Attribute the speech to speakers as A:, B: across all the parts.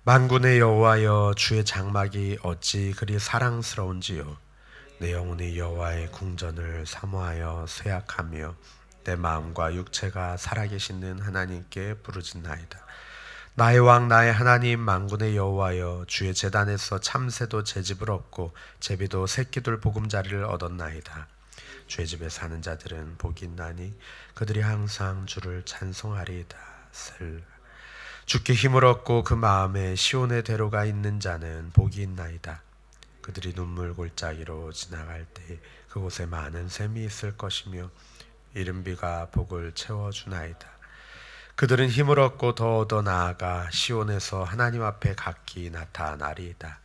A: 만군의 여호와여, 주의 장막이 어찌 그리 사랑스러운지요. 내 영혼이 여호와의 궁전을 사모하여 쇠약하며 내 마음과 육체가 살아계시는 하나님께 부르짖나이다. 나의 왕 나의 하나님 만군의 여호와여, 주의 제단에서 참새도 제집을 얻고 제비도 새끼들 보금자리를 얻었나이다. 주의 집에 사는 자들은 복이 있나니 그들이 항상 주를 찬송하리이다. 셀라. 주께 힘을 얻고 그 마음에 시온의 대로가 있는 자는 복이 있나이다. 그들이 눈물 골짜기로 지나갈 때 그곳에 많은 샘이 있을 것이며 이른 비가 복을 채워주나이다. 그들은 힘을 얻고 더 얻어 나아가 시온에서 하나님 앞에 각기 나타나리이다.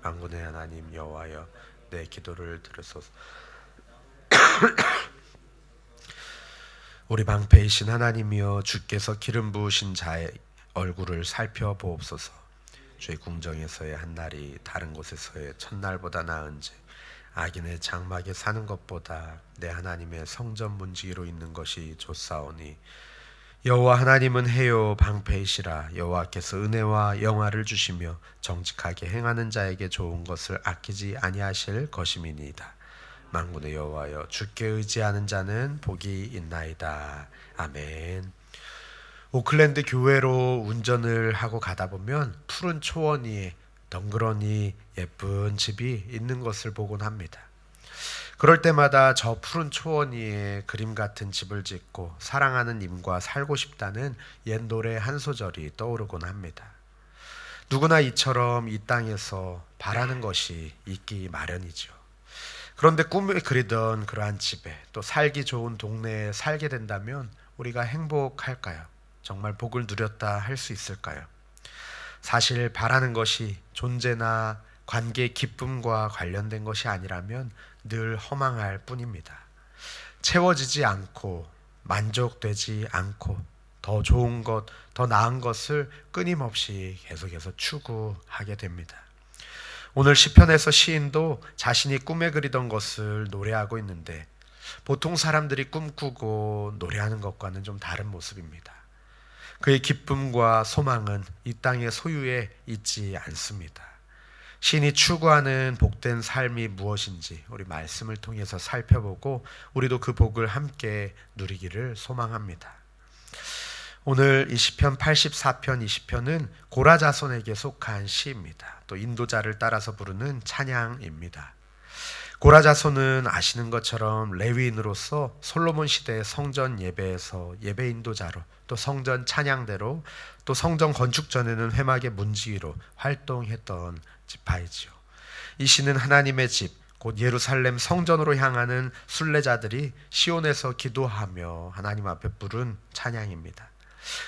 A: 만군의 하나님 여호와여, 내 기도를 들으소서. 우리 방패이신 하나님이여, 주께서 기름 부으신 자의 얼굴을 살펴보옵소서. 주의 궁정에서의 한날이 다른 곳에서의 첫날보다 나은지, 악인의 장막에 사는 것보다 내 하나님의 성전 문지기로 있는 것이 좋사오니, 여호와 하나님은 해요 방패이시라. 여호와께서 은혜와 영화를 주시며 정직하게 행하는 자에게 좋은 것을 아끼지 아니하실 것임이니이다. 만군의 여호와여, 주께 의지하는 자는 복이 있나이다. 아멘. 오클랜드 교회로 운전을 하고 가다 보면 푸른 초원 위에 덩그러니 예쁜 집이 있는 것을 보곤 합니다. 그럴 때마다 저 푸른 초원 위에 그림 같은 집을 짓고 사랑하는 님과 살고 싶다는 옛 노래 한 소절이 떠오르곤 합니다. 누구나 이처럼 이 땅에서 바라는 것이 있기 마련이죠. 그런데 꿈에 그리던 그러한 집에, 또 살기 좋은 동네에 살게 된다면 우리가 행복할까요? 정말 복을 누렸다 할 수 있을까요? 사실 바라는 것이 존재나 관계의 기쁨과 관련된 것이 아니라면 늘 허망할 뿐입니다. 채워지지 않고 만족되지 않고 더 좋은 것, 더 나은 것을 끊임없이 계속해서 추구하게 됩니다. 오늘 시편에서 시인도 자신이 꿈에 그리던 것을 노래하고 있는데, 보통 사람들이 꿈꾸고 노래하는 것과는 좀 다른 모습입니다. 그의 기쁨과 소망은 이 땅의 소유에 있지 않습니다. 시인이 추구하는 복된 삶이 무엇인지 우리 말씀을 통해서 살펴보고 우리도 그 복을 함께 누리기를 소망합니다. 오늘 이 시편 84편, 20편은 고라 자손에게 속한 시입니다. 또 인도자를 따라서 부르는 찬양입니다. 고라 자손은 아시는 것처럼 레위인으로서 솔로몬 시대의 성전 예배에서 예배 인도자로, 또 성전 찬양대로, 또 성전 건축 전에는 회막의 문지기로 활동했던 지파이지요. 이 시는 하나님의 집, 곧 예루살렘 성전으로 향하는 순례자들이 시온에서 기도하며 하나님 앞에 부른 찬양입니다.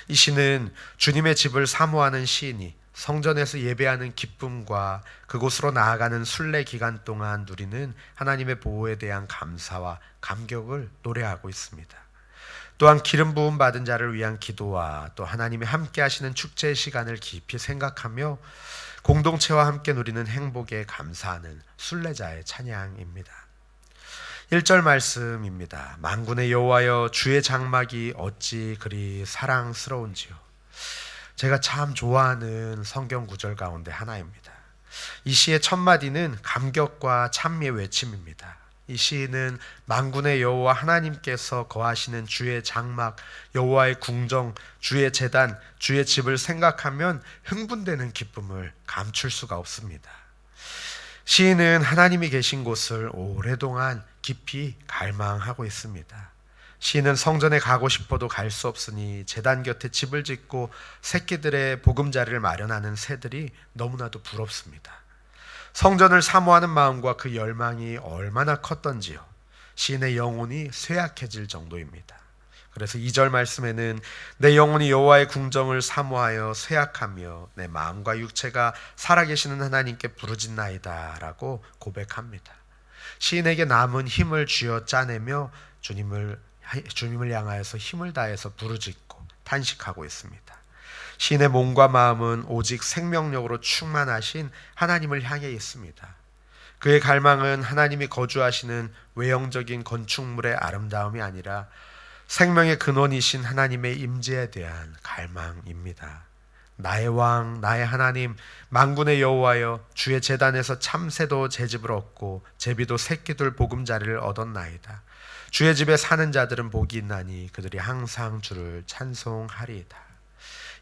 A: 이 시는 주님의 집을 사모하는 시인이 성전에서 예배하는 기쁨과 그곳으로 나아가는 순례 기간 동안 누리는 하나님의 보호에 대한 감사와 감격을 노래하고 있습니다. 또한 기름 부음 받은 자를 위한 기도와 또 하나님이 함께 하시는 축제의 시간을 깊이 생각하며 공동체와 함께 누리는 행복에 감사하는 순례자의 찬양입니다. 1절 말씀입니다. 만군의 여호와여, 주의 장막이 어찌 그리 사랑스러운지요. 제가 참 좋아하는 성경 구절 가운데 하나입니다. 이 시의 첫 마디는 감격과 찬미의 외침입니다. 이 시인은 만군의 여호와 하나님께서 거하시는 주의 장막, 여호와의 궁정, 주의 제단, 주의 집을 생각하면 흥분되는 기쁨을 감출 수가 없습니다. 시인은 하나님이 계신 곳을 오랫동안 깊이 갈망하고 있습니다. 시인은 성전에 가고 싶어도 갈 수 없으니 제단 곁에 집을 짓고 새끼들의 보금자리를 마련하는 새들이 너무나도 부럽습니다. 성전을 사모하는 마음과 그 열망이 얼마나 컸던지요. 시인의 영혼이 쇠약해질 정도입니다. 그래서 2절 말씀에는 내 영혼이 여호와의 궁정을 사모하여 쇠약하며 내 마음과 육체가 살아계시는 하나님께 부르짖나이다 라고 고백합니다. 시인에게 남은 힘을 쥐어 짜내며 주님을 향하여서 힘을 다해서 부르짖고 탄식하고 있습니다. 시인의 몸과 마음은 오직 생명력으로 충만하신 하나님을 향해 있습니다. 그의 갈망은 하나님이 거주하시는 외형적인 건축물의 아름다움이 아니라 생명의 근원이신 하나님의 임재에 대한 갈망입니다. 나의 왕 나의 하나님 만군의 여호와여 주의 제단에서 참새도 제집을 얻고 제비도 새끼들 보금자리를 얻었나이다. 주의 집에 사는 자들은 복이 있나니 그들이 항상 주를 찬송하리이다.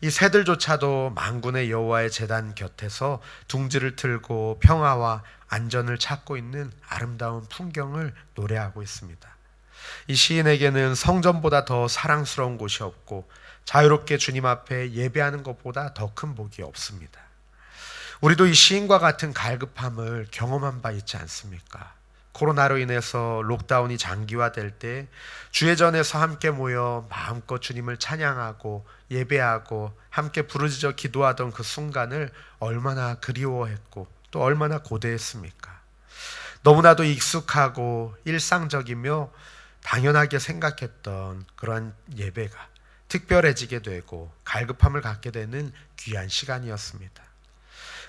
A: 이 새들조차도 만군의 여호와의 제단 곁에서 둥지를 틀고 평화와 안전을 찾고 있는 아름다운 풍경을 노래하고 있습니다. 이 시인에게는 성전보다 더 사랑스러운 곳이 없고 자유롭게 주님 앞에 예배하는 것보다 더 큰 복이 없습니다. 우리도 이 시인과 같은 갈급함을 경험한 바 있지 않습니까? 코로나로 인해서 록다운이 장기화될 때 주의 전에서 함께 모여 마음껏 주님을 찬양하고 예배하고 함께 부르짖어 기도하던 그 순간을 얼마나 그리워했고 또 얼마나 고대했습니까? 너무나도 익숙하고 일상적이며 당연하게 생각했던 그런 예배가 특별해지게 되고 갈급함을 갖게 되는 귀한 시간이었습니다.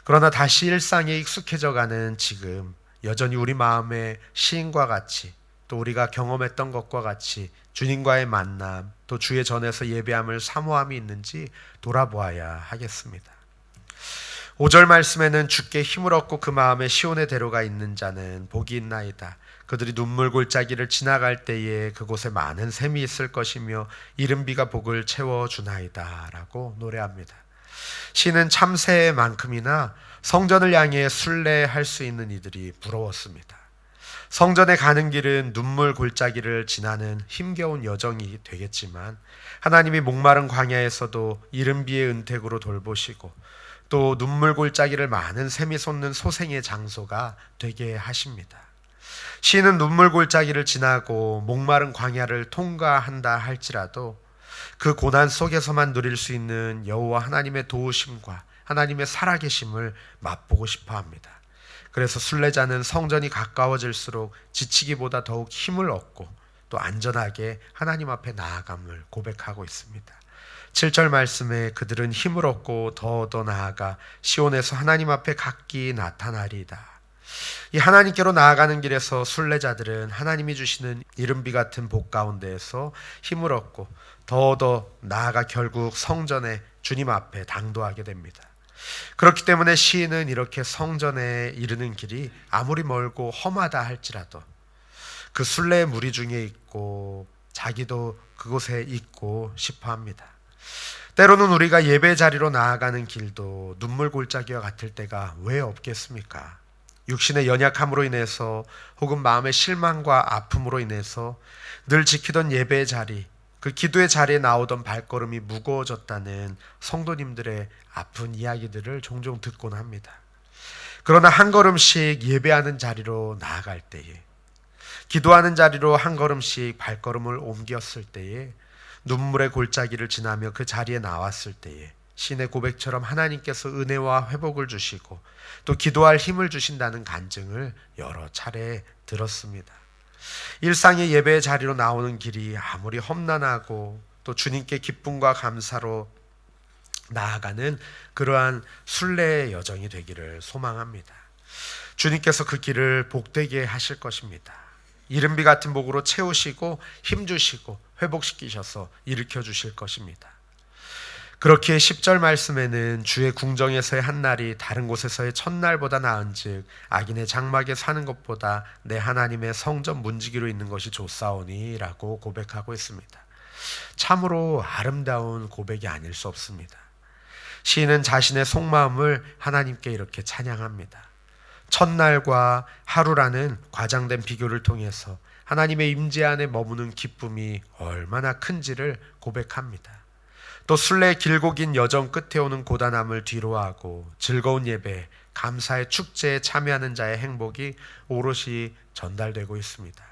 A: 그러나 다시 일상에 익숙해져가는 지금 여전히 우리 마음에 시인과 같이 또 우리가 경험했던 것과 같이 주님과의 만남 또 주의 전에서 예배함을 사모함이 있는지 돌아보아야 하겠습니다. 5절 말씀에는 주께 힘을 얻고 그 마음에 시온의 대로가 있는 자는 복이 있나이다. 그들이 눈물 골짜기를 지나갈 때에 그곳에 많은 샘이 있을 것이며 이른 비가 복을 채워주나이다 라고 노래합니다. 시는 참새만큼이나 성전을 향해 순례할 수 있는 이들이 부러웠습니다. 성전에 가는 길은 눈물 골짜기를 지나는 힘겨운 여정이 되겠지만 하나님이 목마른 광야에서도 이른 비의 은택으로 돌보시고 또 눈물 골짜기를 많은 샘이 솟는 소생의 장소가 되게 하십니다. 시는 눈물 골짜기를 지나고 목마른 광야를 통과한다 할지라도 그 고난 속에서만 누릴 수 있는 여호와 하나님의 도우심과 하나님의 살아계심을 맛보고 싶어 합니다. 그래서 순례자는 성전이 가까워질수록 지치기보다 더욱 힘을 얻고 또 안전하게 하나님 앞에 나아감을 고백하고 있습니다. 7절 말씀에 그들은 힘을 얻고 더 나아가 시온에서 하나님 앞에 각기 나타나리이다. 이 하나님께로 나아가는 길에서 순례자들은 하나님이 주시는 이른비 같은 복 가운데에서 힘을 얻고 더 나아가 결국 성전에 주님 앞에 당도하게 됩니다. 그렇기 때문에 시인은 이렇게 성전에 이르는 길이 아무리 멀고 험하다 할지라도 그 순례의 무리 중에 있고 자기도 그곳에 있고 싶어 합니다. 때로는 우리가 예배 자리로 나아가는 길도 눈물 골짜기와 같을 때가 왜 없겠습니까? 육신의 연약함으로 인해서 혹은 마음의 실망과 아픔으로 인해서 늘 지키던 예배의 자리, 그 기도의 자리에 나오던 발걸음이 무거워졌다는 성도님들의 아픈 이야기들을 종종 듣곤 합니다. 그러나 한 걸음씩 예배하는 자리로 나아갈 때에, 기도하는 자리로 한 걸음씩 발걸음을 옮겼을 때에, 눈물의 골짜기를 지나며 그 자리에 나왔을 때에 신의 고백처럼 하나님께서 은혜와 회복을 주시고 또 기도할 힘을 주신다는 간증을 여러 차례 들었습니다. 일상의 예배의 자리로 나오는 길이 아무리 험난하고 또 주님께 기쁨과 감사로 나아가는 그러한 순례의 여정이 되기를 소망합니다. 주님께서 그 길을 복되게 하실 것입니다. 이른비 같은 복으로 채우시고 힘주시고 회복시키셔서 일으켜 주실 것입니다. 그렇기에 10절 말씀에는 주의 궁정에서의 한 날이 다른 곳에서의 첫날보다 나은즉 악인의 장막에 사는 것보다 내 하나님의 성전 문지기로 있는 것이 좋사오니 라고 고백하고 있습니다. 참으로 아름다운 고백이 아닐 수 없습니다. 시인은 자신의 속마음을 하나님께 이렇게 찬양합니다. 첫날과 하루라는 과장된 비교를 통해서 하나님의 임재 안에 머무는 기쁨이 얼마나 큰지를 고백합니다. 또 순례의 길고 긴 여정 끝에 오는 고단함을 뒤로하고 즐거운 예배, 감사의 축제에 참여하는 자의 행복이 오롯이 전달되고 있습니다.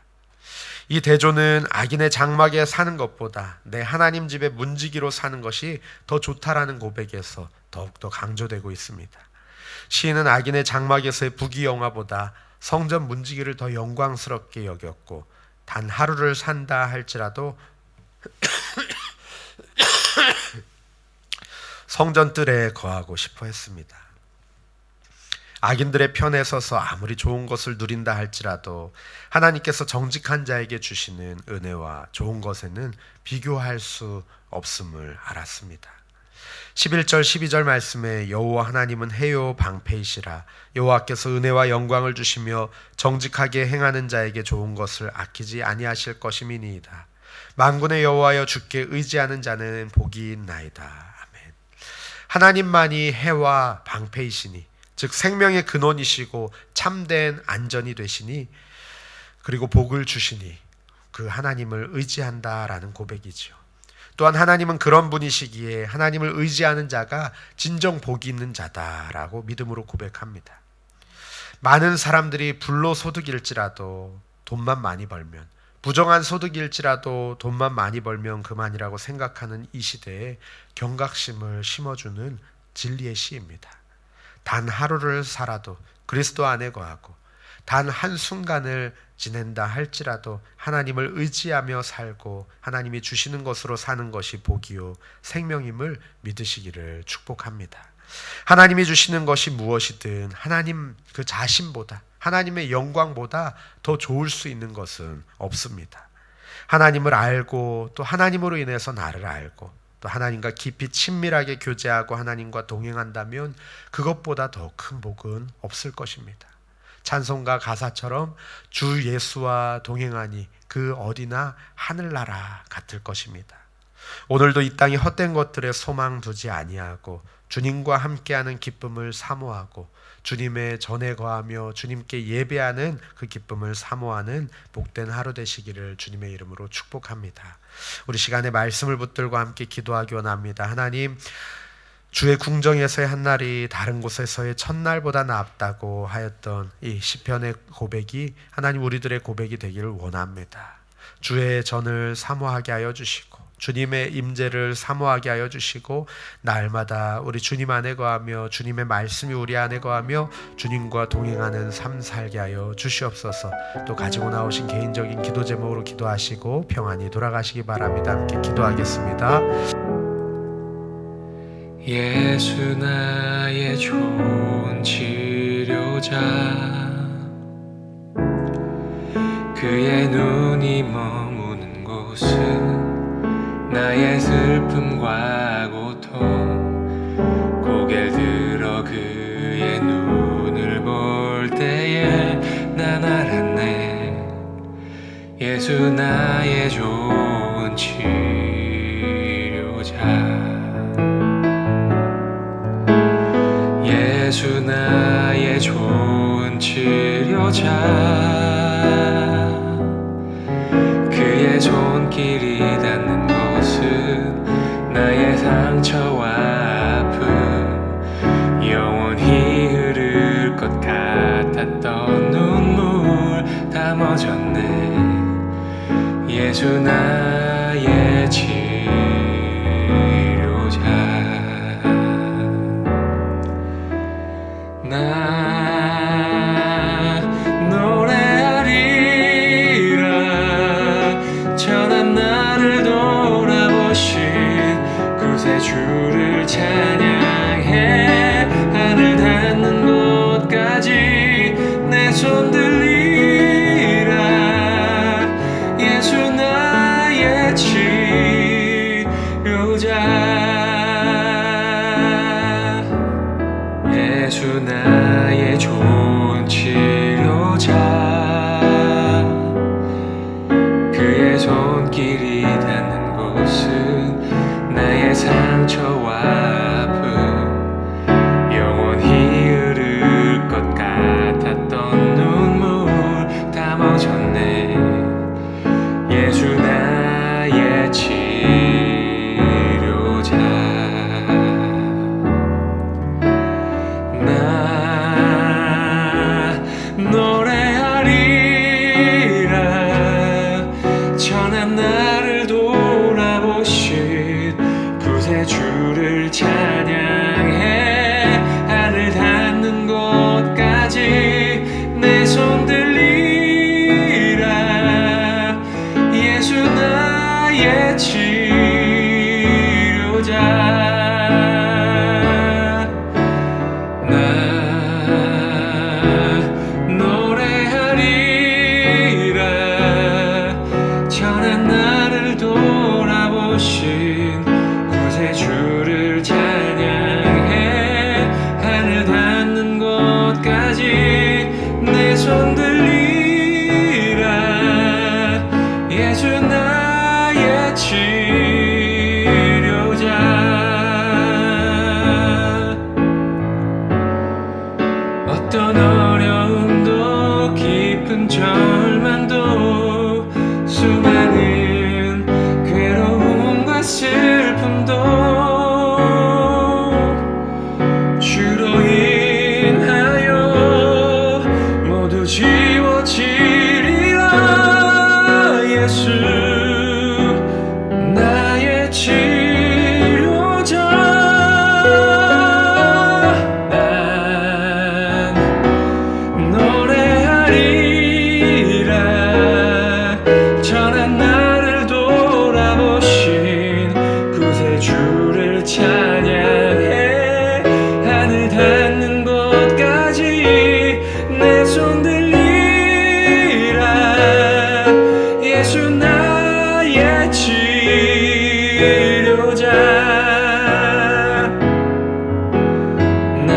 A: 이 대조는 악인의 장막에 사는 것보다 내 하나님 집의 문지기로 사는 것이 더 좋다라는 고백에서 더욱더 강조되고 있습니다. 시인은 악인의 장막에서의 부귀영화보다 성전 문지기를 더 영광스럽게 여겼고 단 하루를 산다 할지라도 성전 뜰에 거하고 싶어 했습니다. 악인들의 편에 서서 아무리 좋은 것을 누린다 할지라도 하나님께서 정직한 자에게 주시는 은혜와 좋은 것에는 비교할 수 없음을 알았습니다. 11절 12절 말씀에 여호와 하나님은 해요 방패이시라. 여호와께서 은혜와 영광을 주시며 정직하게 행하는 자에게 좋은 것을 아끼지 아니하실 것임이니이다. 만군의 여호와여 주께 의지하는 자는 복이 있나이다. 아멘. 하나님만이 해와 방패이시니, 즉 생명의 근원이시고 참된 안전이 되시니, 그리고 복을 주시니 그 하나님을 의지한다라는 고백이지요. 또한 하나님은 그런 분이시기에 하나님을 의지하는 자가 진정 복이 있는 자다라고 믿음으로 고백합니다. 많은 사람들이 불로소득일지라도 돈만 많이 벌면, 부정한 소득일지라도 돈만 많이 벌면 그만이라고 생각하는 이 시대에 경각심을 심어주는 진리의 시입니다. 단 하루를 살아도 그리스도 안에 거하고 단 한순간을 지낸다 할지라도 하나님을 의지하며 살고 하나님이 주시는 것으로 사는 것이 복이요 생명임을 믿으시기를 축복합니다. 하나님이 주시는 것이 무엇이든 하나님 그 자신보다, 하나님의 영광보다 더 좋을 수 있는 것은 없습니다. 하나님을 알고 또 하나님으로 인해서 나를 알고 또 하나님과 깊이 친밀하게 교제하고 하나님과 동행한다면 그것보다 더 큰 복은 없을 것입니다. 찬송가 가사처럼 주 예수와 동행하니 그 어디나 하늘나라 같을 것입니다. 오늘도 이 땅이 헛된 것들에 소망 두지 아니하고 주님과 함께하는 기쁨을 사모하고 주님의 전에 거하며 주님께 예배하는 그 기쁨을 사모하는 복된 하루 되시기를 주님의 이름으로 축복합니다. 우리 시간에 말씀을 붙들고 함께 기도하기 원합니다. 하나님, 주의 궁정에서의 한날이 다른 곳에서의 첫날보다 낫다고 하였던 이 시편의 고백이 하나님 우리들의 고백이 되기를 원합니다. 주의 전을 사모하게 하여 주시고 주님의 임재를 사모하게 하여 주시고 날마다 우리 주님 안에 거하며 주님의 말씀이 우리 안에 거하며 주님과 동행하는 삶 살게 하여 주시옵소서. 또 가지고 나오신 개인적인 기도 제목으로 기도하시고 평안히 돌아가시기 바랍니다. 함께 기도하겠습니다.
B: 예수 나의 좋은 치료자, 그의 눈이 머무는 곳은 나의 슬픔과 고통, 고개를 들어 그의 눈을 볼 때에 난 알았네. 예수 나의 좋은 치료자, 예수 나의 좋은 치료자, 그의 손길이 닿는 곳은 나의 상처와 아픔, 영원히 흐를 것 같았던 눈물 다 멎었네. 예수 나의 치료자. 나 노래하리라. 전한 나를 돌아보신 구세주를 찬양해. 하늘 닿는 곳까지 내 손 들리라. 예수 나의 치료자, 예수 나의 좋은 치료자, 그의 손길이 닿는 곳은 나의 상처와 아픔, 영원히 흐를 것 같았던 눈물 다 멎었네. 예수 나의 치료자. 나 노래하리라. 전한 나를 돌아보신 구세주를 찬양해. 하늘 닿는 곳까지 내 손 들리라. 예수 나의 치료자. 전한 나를 돌아보신 구세주를 나의 치료자. 어떤 어려움도 깊은 절망도 수많은 괴로움과 슬픔도 주로 인하여 모두 지워지리라. 예수 나의 치료자. 난 노래하리라. 전한 나를 돌아보신 구세주를 찬양해. 하늘 닿는 곳까지 내 손 들리라. 예수 나의 치료자. 나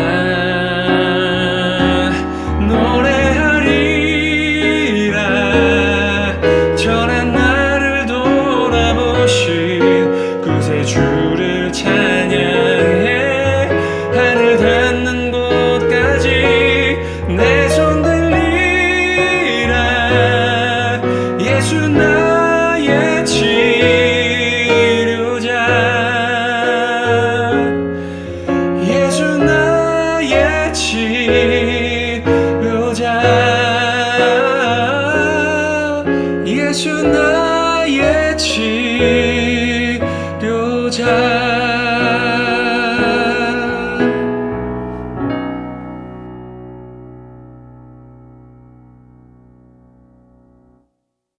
B: 노래하리라. 전한 나를 돌아보신 구세주를 찬양해. 하늘 닿는 곳까지 내 손 들리라. 예수 나의 치료자. 예수 나의 치료자. 예수 나의 치료자.